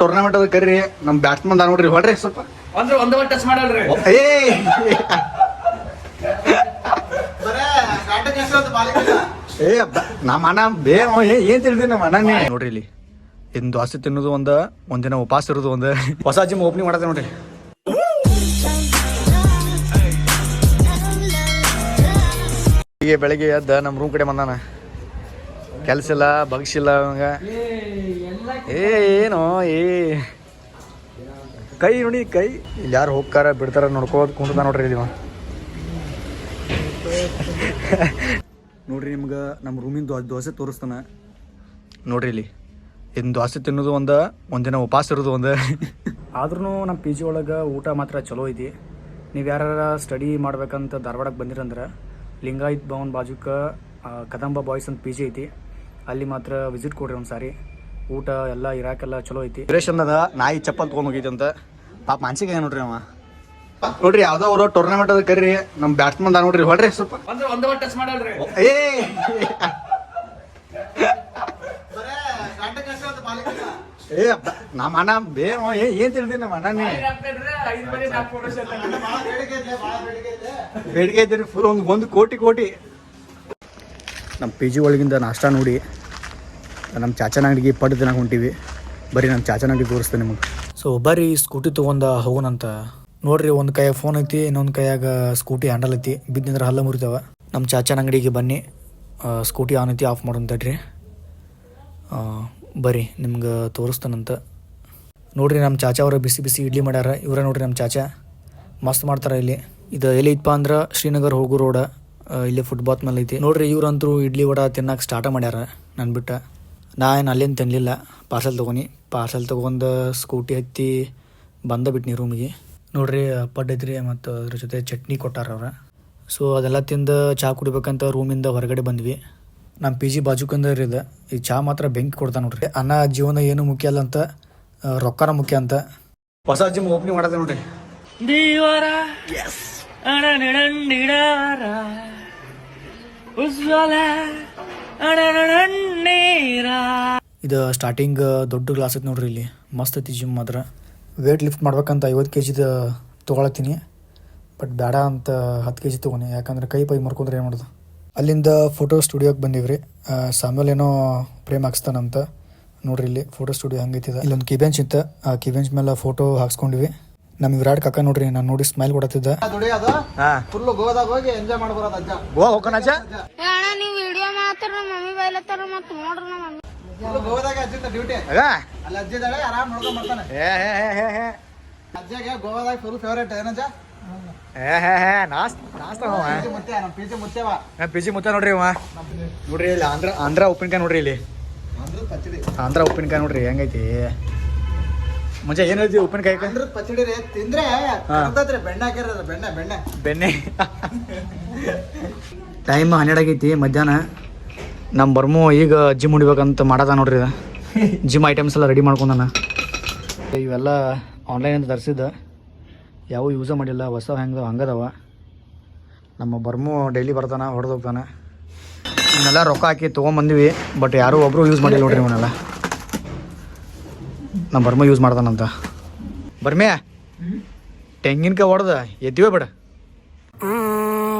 Tournament ಅದ curry ನಮ್ batsman ನೋಡ್ರಿ ಹೊಡ್ರಿ ಸ್ವಲ್ಪ ಒಂದ್ ಟಚ್ ಮಾಡಲ್ರಿ ನಮ್ಮ ಅಣ್ಣ ಏನ್ ತಿಳಿದಿ ನಮ್ಮ ಅಣ್ಣ ನೋಡ್ರಿ ಇಲ್ಲಿ ಇನ್ ದೋಸೆ ತಿನ್ನೋದು ಒಂದಿನ ಉಪವಾಸ ಇರೋದು ಹೊಸ ಜಿಮ್ ಓಪನಿಂಗ್ ಮಾಡತ್ತೆ ನೋಡ್ರಿ. ಈಗ ಬೆಳಗ್ಗೆ ಎದ್ದ ನಮ್ಮ ರೂಮ್ ಕಡೆ ಬಂದಾನ, ಕೆಲ್ಸ ಇಲ್ಲ ಬಗ್ಸಿಲ್ಲ ಅವಂಗ. ಏನೋ ಕೈ ನೋಡಿ ಕೈ ಇಲ್ಲಿ ಯಾರು ಹೋಗ್ತಾರ ಬಿಡ್ತಾರ ನೋಡ್ಕೋದ್ ಕುಂತ ನೋಡ್ರಿ ಇಲ್ಲಿ ನೋಡ್ರಿ. ನಿಮ್ಗೆ ನಮ್ಮ ರೂಮಿನ ದೋಸೆ ತೋರಿಸ್ತಾನ ನೋಡ್ರಿ. ಇಲ್ಲಿ ಇನ್ನು ದೋಸೆ ತಿನ್ನೋದು ಒಂದಿನ ಉಪವಾಸ ಇರೋದು ಆದ್ರೂ ನಮ್ಮ ಪಿ ಜಿ ಒಳಗೆ ಊಟ ಮಾತ್ರ ಚಲೋ ಐತಿ. ನೀವು ಯಾರ ಸ್ಟಡಿ ಮಾಡ್ಬೇಕಂತ ಧಾರವಾಡಕ್ಕೆ ಬಂದಿರಂದ್ರೆ ಲಿಂಗಾಯತ್ ಭವನ್ ಬಾಜುಕ ಕದಂಬ ಬಾಯ್ಸ್ ಅಂತ ಪಿ ಜಿ ಐತಿ, ಅಲ್ಲಿ ಮಾತ್ರ ವಿಸಿಟ್ ಕೊಡ್ರಿ ಒಂದು ಸಾರಿ. ಊಟ ಎಲ್ಲ ಇರಾಕೆಲ್ಲ ಚಲೋ ಐತಿ. ಸುರೇಶನ್ದ ನಾಯಿ ಚಪ್ಪಲ್ ತೊಗೊಂಡು ಹೋಗೈತಿ ಅಂತ ಪಾಪ ಮಾನಸಿಕ ನೋಡ್ರಿ ಅವ. ನೋಡ್ರಿ ಯಾವ್ದೋ ಅವರು ಟೂರ್ನಮೆಂಟ್ ಅದ ಕರ್ರಿ ನಮ್ ಬ್ಯಾಟ್ಸ್ಮನ್ ನೋಡ್ರಿ ಹೊಡ್ರಿ ಸ್ವಲ್ಪ ಒಂದ್ ಟಚ್ ಮಾಡಲ್ರಿ. ನಮ್ಮ ಅಣ್ಣ ಏನ್ ತಿಳಿದಿ ನಮ್ಮ ಅಣ್ಣ ಬೇಡಿಕೆ ಐತಿ ಫುಲ್ ಒಂದು ಕೋಟಿ. ನಮ್ಮ ಪಿ ಜಿ ಒಳಗಿಂದ ನಾಷ್ಟ ನೋಡಿ ನಮ್ಮ ಚಾಚನ ಅಂಗಡಿಗೆ ಪಡ್ಡು ತಿನ್ನಕ್ಕೆ ಹೊಂಟಿವಿ. ಬರೀ ನಮ್ಮ ಚಾಚನ ಅಂಗಡಿ ತೋರಿಸ್ತೇನೆ ನಿಮಗೆ. ಸೊ ಬರ್ರಿ ಸ್ಕೂಟಿ ತೊಗೊಂಡ ಹೋಗೋಣಂತ. ನೋಡ್ರಿ ಒಂದು ಕೈಯಾಗ ಫೋನ್ ಐತಿ, ಇನ್ನೊಂದು ಕೈಯಾಗ ಸ್ಕೂಟಿ ಹ್ಯಾಂಡಲ್ ಐತಿ. ಬಿದ್ದಿಂದ್ರೆ ಹಲ್ಲ ಮುರಿತಾವ. ನಮ್ಮ ಚಾಚನ ಅಂಗಡಿಗೆ ಬನ್ನಿ, ಸ್ಕೂಟಿ ಆನ್ ಐತಿ, ಆಫ್ ಮಾಡೋಂತಡ್ರಿ. ಬರ್ರಿ ನಿಮ್ಗೆ ತೋರಿಸ್ತಾನಂತ. ನೋಡ್ರಿ ನಮ್ಮ ಚಾಚಾ ಅವರ ಬಿಸಿ ಬಿಸಿ ಇಡ್ಲಿ ಮಾಡ್ಯಾರ. ಇವರ ನೋಡ್ರಿ ನಮ್ಮ ಚಾಚಾ ಮಸ್ತ್ ಮಾಡ್ತಾರೆ. ಇಲ್ಲಿ ಇದು ಎಲ್ಲಿ ಐತಪ್ಪ ಅಂದ್ರೆ ಶ್ರೀನಗರ್ ಹೋಗೋ ರೋಡ, ಇಲ್ಲಿ ಫುಟ್ಬಾತ್ ಮೇಲೆ ಐತಿ. ನೋಡ್ರಿ ಇವ್ರಂತರೂ ಇಡ್ಲಿ ವಡ ತಿನ್ನಕ್ಕೆ ಸ್ಟಾರ್ಟ ಮಾಡ್ಯಾರ ನನ್ನ ಬಿಟ್ಟ. ನಾ ಏನು ಅಲ್ಲೇನು ತಿನ್ನಲಿಲ್ಲ, ಪಾರ್ಸಲ್ ತೊಗೊಂಡು ಸ್ಕೂಟಿ ಹತ್ತಿ ಬಿಟ್ನಿ ರೂಮಿಗೆ. ನೋಡ್ರಿ ಪಡ್ ಐತ್ರಿ, ಮತ್ತು ಅದ್ರ ಜೊತೆ ಚಟ್ನಿ ಕೊಟ್ಟಾರ ಅವ್ರ. ಸೊ ಅದೆಲ್ಲ ತಿಂದು ಚಹಾ ಕುಡಿಬೇಕಂತ ರೂಮಿಂದ ಹೊರಗಡೆ ಬಂದ್ವಿ. ನಮ್ಮ ಪಿ ಜಿ ಬಾಜುಕಂದ್ರೆ ಇದೆ ಈ ಚಹಾ ಮಾತ್ರ ಬೆಂಕಿ ಕೊಡ್ತಾ ನೋಡ್ರಿ. ಅನ್ನ ಜೀವನ ಏನು ಮುಖ್ಯ ಅಲ್ಲ ಅಂತ, ರೊಕ್ಕನ ಮುಖ್ಯ ಅಂತ. ಹೊಸ ಜಿಮ್ ಓಪನಿಂಗ್ ಮಾಡತ್ತೆ ನೋಡ್ರಿ. ಇದು ಸ್ಟಾರ್ಟಿಂಗ್ ದೊಡ್ಡ ಗ್ಲಾಸ್ ಐತಿ ನೋಡ್ರಿ. ಇಲ್ಲಿ ಮಸ್ತ್ ಐತಿ ಜಿಮ್ ಮಾತ್ರ. ವೇಟ್ ಲಿಫ್ಟ್ ಮಾಡ್ಬೇಕಂತ 50 kg ತೊಗೊಳತ್ತೀನಿ, ಬಟ್ ಬೇಡ ಅಂತ 10 kg ತೊಗೊನಿ, ಯಾಕಂದ್ರೆ ಕೈ ಮುರ್ಕೊಂಡ್ರೆ ಏನು ಮಾಡೋದು. ಅಲ್ಲಿಂದ ಫೋಟೋ ಸ್ಟುಡಿಯೋಗೆ ಬಂದೀವ್ರಿ. ಸಾಮೇಲ್ ಏನೋ ಪ್ರೇಮ್ ಹಾಕ್ಸ್ತಾನಂತ. ನೋಡ್ರಿ ಇಲ್ಲಿ ಫೋಟೋ ಸ್ಟುಡಿಯೋ ಹಂಗೈತಿದೆ. ಇಲ್ಲೊಂದು ಕಿಬೆಂಚ್ ಇತ್ತು, ಆ ಕಿಬೆಂಚ್ ಮೇಲೆ ಫೋಟೋ ಹಾಕ್ಸ್ಕೊಂಡಿವಿ. ನಮ್ಮ ವಿರಾಟ್ ಕಾಕ ನೋಡ್ರಿ ನಾನು ನೋಡಿ ಸ್ಮೈಲ್ ಕೊಡತ್ತಿದ್ದ. ಫುಲ್ ಗೋವಾದಾಗ ಹೋಗಿ ಎಂಜಾಯ್ ಮಾಡ್ಬರೋದು ಅಜ್ಜ. ಗೋವಾ ಹೋಗೋಣ ಅಜ್ಜ. ನೀವು ವಿಡಿಯೋ ಮಾಡ್ತಾರ ಮಮ್ಮಿ ಬೈಲತ್ತಾರ ಮತ್ತೆ ನೋಡ್ರಿ ನಮ್ಮ ಮಮ್ಮಿ ಗೋವಾದಾಗ ಅಜ್ಜಿಂದ ಡ್ಯೂಟಿ ಅಲ್ಲಿ ಅಜ್ಜಿದಾಳೆ, ಆರಾಮ್ ನೋಡ್ಕೊಂಡ್ ಬರ್ತಾನೆ. ಅಜ್ಜಗೆ ಗೋವಾದಾಗ ಫುಲ್ ಫೇವರೇಟ್ ಏನಜ್ಜ? ಪಿಜಿ ಮುತ್ತ ನೋಡ್ರಿ ಅವ. ನೋಡ್ರಿ ಇಲ್ಲಿ ಆಂಧ್ರ ಉಪ್ಪಿನಕಾಯಿ ನೋಡ್ರಿ. ಇಲ್ಲಿ ಆಂಧ್ರ ಉಪ್ಪಿನಕಾಯಿ ನೋಡ್ರಿ ಹೆಂಗೈತಿ. ಮುಂಚೆ ಏನ್ ಹೇಳ್ತೀವಿ ಉಪ್ಪಿನಕಾಯಿ ಪಚ್ಚಡಿ ತಿಂದ್ರೆ ಬೆಣ್ಣೆ. ಟೈಮ್ 12 ಆಗೈತಿ ಮಧ್ಯಾಹ್ನ. ನಮ್ಮ ಬರ್ಮು ಈಗ ಜಿಮ್ ಹೊಡಿಬೇಕಂತ ಮಾಡದ ನೋಡ್ರಿ. ಜಿಮ್ ಐಟಮ್ಸ್ ಎಲ್ಲ ರೆಡಿ ಮಾಡ್ಕೊಂಡಾನ. ಇವೆಲ್ಲ ಆನ್ಲೈನ್ ಅಂತ ತರಿಸಿದ್ದ, ಯಾವ ಯೂಸ ಮಾಡಿಲ್ಲ, ಹೊಸ ಹಂಗದವ. ನಮ್ಮ ಬರ್ಮು ಡೈಲಿ ಬರ್ತಾನೆ, ಹೊಡೆದು ಹೋಗ್ತಾನೆ. ಇವನ್ನೆಲ್ಲ ರೊಕ್ಕ ಹಾಕಿ ತೊಗೊಂಬಂದಿವಿ, ಬಟ್ ಯಾರೂ ಒಬ್ಬರು ಯೂಸ್ ಮಾಡಿಲ್ಲ ನೋಡ್ರಿ. ಇವನ್ನೆಲ್ಲ ನಮ್ಮ ಬರ್ಮ ಯೂಸ್ ಮಾಡ್ತಾನಂತ. ಬರ್ಮೆ ತೆಂಗಿನಕಾಯಿ ಹೊಡೆದ ಎದ್ದಿವೇ ಬೇಡ.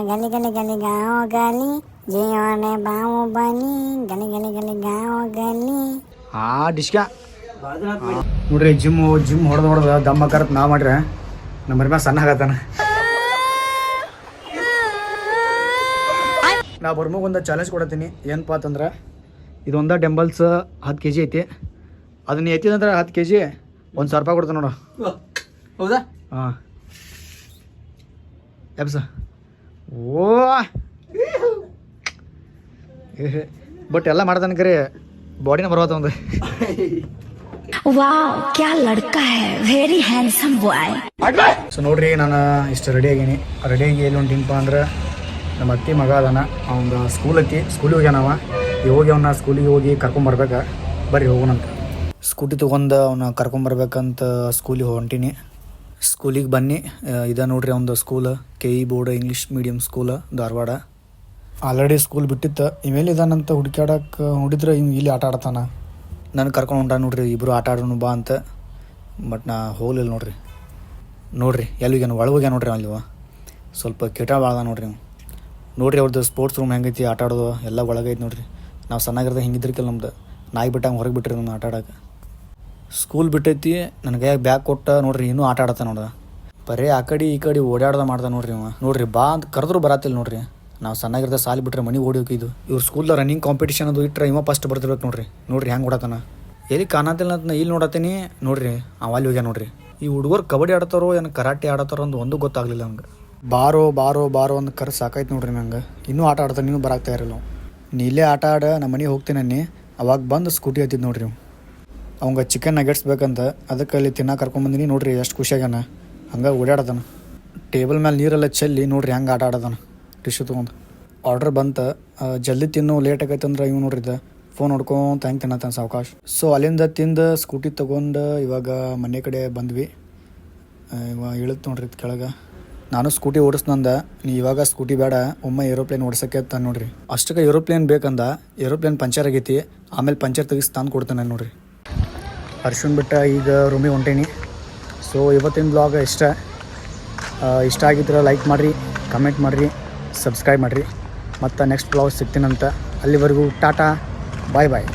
ಗಲಿ ಗಲಿ ಗಲಿ ಗಾಂವ್ ಗಲಿ ಜೀವನೆ ಬಾವು ಬಲಿ ಗಲಿ ಗಲಿ ಗಲಿ ಗಾಂವ್ ಗಲಿ. ಡಿಶ್ಕಾ ನೋಡ್ರಿ ಜಿಮ್ ಹೊಡೆದ ದಮ್ಮ ಕರತ್ ನಾ ಮಾಡ್ರೆ ನಮ್ಮ ಬರ್ಮ ಸಣ್ಣ ಆಗತ್ತಾನ. ನಾ ಬರ್ಮಗೆ ಒಂದು ಚಾಲೆಂಜ್ ಕೊಡತ್ತೀನಿ. ಏನಪ್ಪ ಅಂತಂದ್ರೆ ಇದೊಂದು ಡೆಂಬಲ್ಸ್ 10 kg ಐತಿ. ಅದನ್ನ ಎತ್ತಿದಂದ್ರೆ 10 kg 1,000 ರೂಪಾಯಿ ಕೊಡ್ತಾನೆ ನೋಡು. ಹೌದಾ? ಹಾಂ ಎಬ್ಸ. ಓ ಬಟ್ ಎಲ್ಲ ಮಾಡ್ತಾನೆ ಕರೆ ಬಾಡಿನ ಬರೋತ ಒಂದು. ವಾವ್ ಕ್ಯಾ ಲಡ್ಕಾ ಹೈ, ವೆರಿ ಹ್ಯಾಂಡ್ಸಮ್ ಬಾಯ್. ಸೊ ನೋಡ್ರಿ ನಾನು ಇಷ್ಟು ರೆಡಿಯಾಗಿ ಎಲ್ಲಿ ಹೊಂಟಿನಪ್ಪ ಅಂದ್ರೆ ನಮ್ಮ ಅತ್ತಿ ಮಗ ಅದಾನ. ಅವ್ನ ಸ್ಕೂಲಿಗೆ ಹೋಗ್ಯಾನವ. ಹೋಗಿ ಅವನ್ನ ಸ್ಕೂಲಿಗೆ ಹೋಗಿ ಕರ್ಕೊಂಬರ್ಬೇಕು. ಬರ್ರಿ ಹೋಗೋಣಂತ. ಸ್ಕೂಟಿ ತೊಗೊಂಡು ಅವನ್ನ ಕರ್ಕೊಂಬರ್ಬೇಕಂತ ಸ್ಕೂಲಿಗೆ ಹೊಂಟೀನಿ. ಸ್ಕೂಲಿಗೆ ಬನ್ನಿ. ಇದ ನೋಡ್ರಿ ಅವ್ನದು school, KE board English medium school, Dharwad. Already school ಬಿಟ್ಟಿತ್ತು. ಇಮೇಲೆ ಇದಾನಂತ ಹುಡುಕ್ಯಾಡಕ್ಕೆ ನೋಡಿದ್ರೆ ಇಲ್ಲಿ ಆಟ ಆಡ್ತಾನ. ನನಗೆ ಕರ್ಕೊಂಡು ಹೊಂಟ ನೋಡ್ರಿ. ಇಬ್ಬರು ಆಟ ಆಡೋಣ ಬಾ ಅಂತ. ಬಟ್ ನಾ ಹೋಗ್ಲಿಲ್ಲ ನೋಡ್ರಿ ಎಲ್ಲಿಗೇನು ಒಳಗೋಗ್ಯ ನೋಡ್ರಿ ಅಲ್ಲಿ ಸ್ವಲ್ಪ ಕೆಟ ಭಾಳ ನೋಡ್ರಿ ನೀವು ನೋಡ್ರಿ ಅವ್ರದ್ದು ಸ್ಪೋರ್ಟ್ಸ್ ರೂಮ್ ಹೆಂಗೈತಿ ಆಟ ಆಡೋದು ಎಲ್ಲ ಒಳಗೈತಿ ನೋಡ್ರಿ. ನಾವು ಸಣ್ಣಗಿರ್ದಾಗ ಹಿಂಗಿದ್ರಿಕಲ್ಲ ನಮ್ದು ನಾಯಿ ಬಿಟ್ಟಂಗೆ ಹೊರಗೆ ಬಿಟ್ಟಿರಿ ನಮ್ಮ ಆಟ ಆಡೋಕೆ. ಸ್ಕೂಲ್ ಬಿಟ್ಟೈತಿ ನನಗೆ ಬ್ಯಾಗ್ ಕೊಟ್ಟ ನೋಡ್ರಿ ಇನ್ನೂ ಆಟ ಆಡತ್ತ ನೋಡ್ದ. ಬರೀ ಆ ಕಡೆ ಈ ಕಡೆ ಓಡಾಡ್ದ ಮಾಡ್ದ ನೋಡ್ರಿ ಇವ. ನೋಡ್ರಿ ಬಾ ಅಂತ ಕರೆದ್ರು ಬರತ್ತಿಲ್ಲ ನೋಡ್ರಿ. ನಾವು ಸಣ್ಣಗಿರ್ದ ಸಾಲಿ ಬಿಟ್ರೆ ಮನೆ ಓಡಿ ಹೋಗಿದ್ದು. ಇವ್ರ ಸ್ಕೂಲ್ದ ರನ್ನಿಂಗ್ ಕಾಂಪಿಟೇಷನ್ ಅದು ಇಟ್ಟರೆ ಇವ ಫಸ್ಟ್ ಬರ್ತಿರ್ಬೇಕು ನೋಡ್ರಿ ಹೆಂಗೆ ಓಡತಾನ. ಎಲ್ಲಿ ಕಾಣತ್ತಿಲ್ಲ ಅಂತ ಇಲ್ಲಿ ನೋಡತ್ತೀನಿ ನೋಡ್ರಿ ಅವ ಅಲ್ಲಿ ಹೋಗ್ಯ ನೋಡ್ರಿ. ಈ ಹುಡುಗರು ಕಬಡ್ಡಿ ಆಡ್ತಾರೋ ಏನು ಕರಾಟೆ ಆಡತ್ತಾರೋ ಅಂತ ಒಂದು ಗೊತ್ತಾಗಲಿಲ್ಲ ನಂಗೆ. ಬಾರೋ ಅಂತ ಕರೆ ಸಾಕಾಯ್ತು ನೋಡ್ರಿ ನಂಗೆ. ಇನ್ನೂ ಆಟ ಆಡ್ತಾನೆ ಇನ್ನೂ ಬರಾಕ್ತಾ ಇರಲ್ಲ ನಾವು. ನೀ ಇಲ್ಲೇ ಆಟ ಆಡ ನಮ್ಮ ಮನೆಗೆ ಹೋಗ್ತೀನಿ ಅನ್ನಿ ಅವಾಗ ಬಂದು ಸ್ಕೂಟಿ ಹತ್ತಿದ್ದು ನೋಡ್ರಿ ನೀವು. ಅವಂಗೆ ಚಿಕನ್ ನಗೆಟ್ಸ್ ಬೇಕಂತ ಅದಕ್ಕೆ ಅಲ್ಲಿ ತಿನ್ನಕ್ಕೆ ಕರ್ಕೊಂಬಂದಿನಿ ನೋಡ್ರಿ ಎಷ್ಟು ಖುಷಿಯಾಗ್ಯಾನ. ಹಂಗೆ ಓಡಾಡತಾನ ಟೇಬಲ್ ಮೇಲೆ ನೀರೆಲ್ಲ ಚೆಲ್ಲಿ ನೋಡ್ರಿ ಹೆಂಗೆ ಆಟ ಆಡೋದಾನ ಟಿಶ್ಯೂ ತೊಗೊಂಡು. ಆರ್ಡ್ರ್ ಬಂತ ಜಲ್ದಿ ತಿನ್ನು ಲೇಟ್ ಆಗೈತೆ ಅಂದ್ರೆ ಇವ್ ನೋಡ್ರಿದ್ದ ಫೋನ್ ನೋಡ್ಕೊಂತ ಹೆಂಗೆ ತಿನ್ನತ್ತಾನ ಸಾವಕಾಶ. ಸೊ ಅಲ್ಲಿಂದ ತಿಂದು ಸ್ಕೂಟಿ ತೊಗೊಂಡು ಇವಾಗ ಮನೆ ಕಡೆ ಬಂದ್ವಿ. ಇವಾಗ ಇಳುತ್ತೆ ನೋಡ್ರಿ ಕೆಳಗೆ. ನಾನು ಸ್ಕೂಟಿ ಓಡಿಸ್ನಂದ ನೀ ಇವಾಗ ಸ್ಕೂಟಿ ಬೇಡ ಒಮ್ಮೆ ಏರೋಪ್ಲೇನ್ ಓಡಿಸೋಕೆ ಅಂತ ನೋಡ್ರಿ. ಅಷ್ಟಕ್ಕೆ ಏರೋಪ್ಲೇನ್ ಬೇಕಂದ ಏರೋಪ್ಲೇನ್ ಪಂಚರ್ ಆಗೈತಿ ಆಮೇಲೆ ಪಂಚರ್ ತೆಗಿಸಿ ತಂದು ಕೊಡ್ತಾನೆ ನೋಡ್ರಿ. ಅರ್ಶನ್ ಬಿಟ್ಟ ಈಗ ರೂಮಿಗೆ ಹೊಂಟೇನಿ. ಸೊ ಇವತ್ತಿನ ಬ್ಲಾಗ್ ಇಷ್ಟ ಆಗಿದ್ರೆ ಲೈಕ್ ಮಾಡಿರಿ, ಕಮೆಂಟ್ ಮಾಡಿರಿ, ಸಬ್ಸ್ಕ್ರೈಬ್ ಮಾಡಿರಿ. ಮತ್ತು ನೆಕ್ಸ್ಟ್ ಬ್ಲಾಗ್ ಸಿಗ್ತೀನಂತ. ಅಲ್ಲಿವರೆಗೂ ಟಾಟಾ ಬಾಯ್.